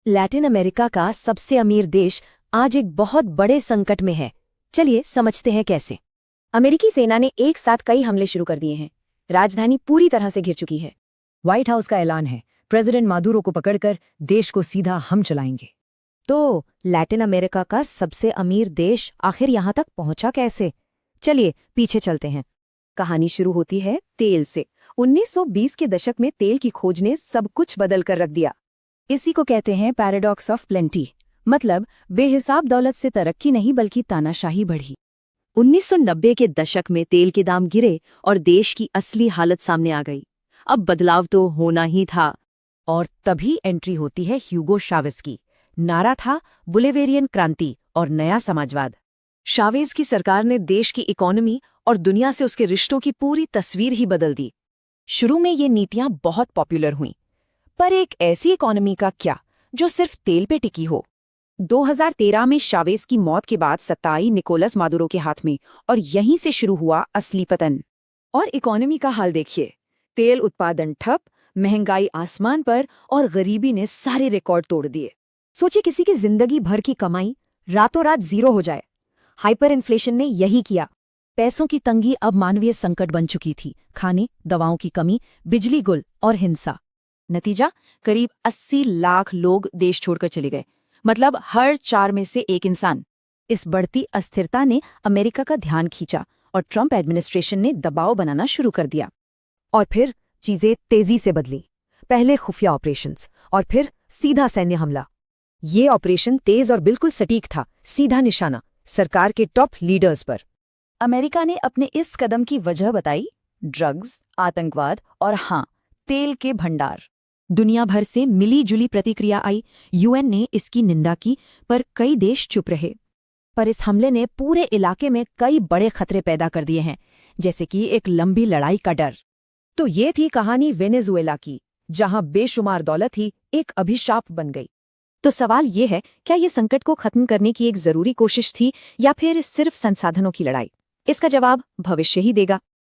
Latin America का सबसे अमीर देश आज एक बहुत बड़े संकट में है। चलिए समझते हैं कैसे। अमेरिकी सेना ने एक साथ कई हमले शुरू कर दिए हैं। राजधानी पूरी तरह से घिर चुकी है। व्हाइट हाउस का ऐलान है, प्रेसिडेंट मादुरो को पकड़कर देश को सीधा हम चलाएंगे। तो लैटिन अमेरिका का सबसे अमीर देश आखिर यहाँ तक पहुंचा कैसे? चलिए पीछे चलते हैं। कहानी शुरू होती है तेल से। 1920 के दशक में तेल की खोज ने सब कुछ बदल कर रख दिया। इसी को कहते हैं पैराडॉक्स ऑफ प्लेंटी, मतलब बेहिसाब दौलत से तरक्की नहीं बल्कि तानाशाही बढ़ी। 1990 के दशक में तेल के दाम गिरे और देश की असली हालत सामने आ गई। अब बदलाव तो होना ही था। और तभी एंट्री होती है ह्यूगो शावेज की। नारा था बुलेवेरियन क्रांति और नया समाजवाद। शावेज की सरकार ने देश की इकोनॉमी और दुनिया से उसके रिश्तों की पूरी तस्वीर ही बदल दी। शुरू में ये नीतियां बहुत पॉपुलर हुईं, पर एक ऐसी इकोनॉमी का क्या जो सिर्फ तेल पे टिकी हो। 2013 में शावेज की मौत के बाद सत्ता आई निकोलस मादुरो के हाथ में और यहीं से शुरू हुआ असली पतन। और इकोनॉमी का हाल देखिए, तेल उत्पादन ठप, महंगाई आसमान पर और गरीबी ने सारे रिकॉर्ड तोड़ दिए। सोचिए किसी की जिंदगी भर की कमाई रातों रात जीरो हो जाए। हाइपर इन्फ्लेशन ने यही किया। पैसों की तंगी अब मानवीय संकट बन चुकी थी। खाने, दवाओं की कमी, बिजली गुल और हिंसा। नतीजा, करीब 80 लाख लोग देश छोड़कर चले गए, मतलब हर 4 में से एक इंसान। इस बढ़ती अस्थिरता ने अमेरिका का ध्यान खींचा और ट्रंप एडमिनिस्ट्रेशन ने दबाव बनाना शुरू कर दिया। और फिर चीजें तेजी से बदली। पहले खुफिया ऑपरेशंस और फिर सीधा सैन्य हमला। ये ऑपरेशन तेज और बिल्कुल सटीक था, सीधा निशाना सरकार के टॉप लीडर्स पर। अमेरिका ने अपने इस कदम की वजह बताई, ड्रग्स, आतंकवाद और हाँ, तेल के भंडार। दुनिया भर से मिली जुली प्रतिक्रिया आई। यूएन ने इसकी निंदा की, पर कई देश चुप रहे। पर इस हमले ने पूरे इलाके में कई बड़े खतरे पैदा कर दिए हैं, जैसे कि एक लंबी लड़ाई का डर। तो ये थी कहानी वेनेजुएला की, जहां बेशुमार दौलत ही एक अभिशाप बन गई। तो सवाल ये है, क्या ये संकट को खत्म करने की एक जरूरी कोशिश थी या फिर सिर्फ संसाधनों की लड़ाई? इसका जवाब भविष्य ही देगा।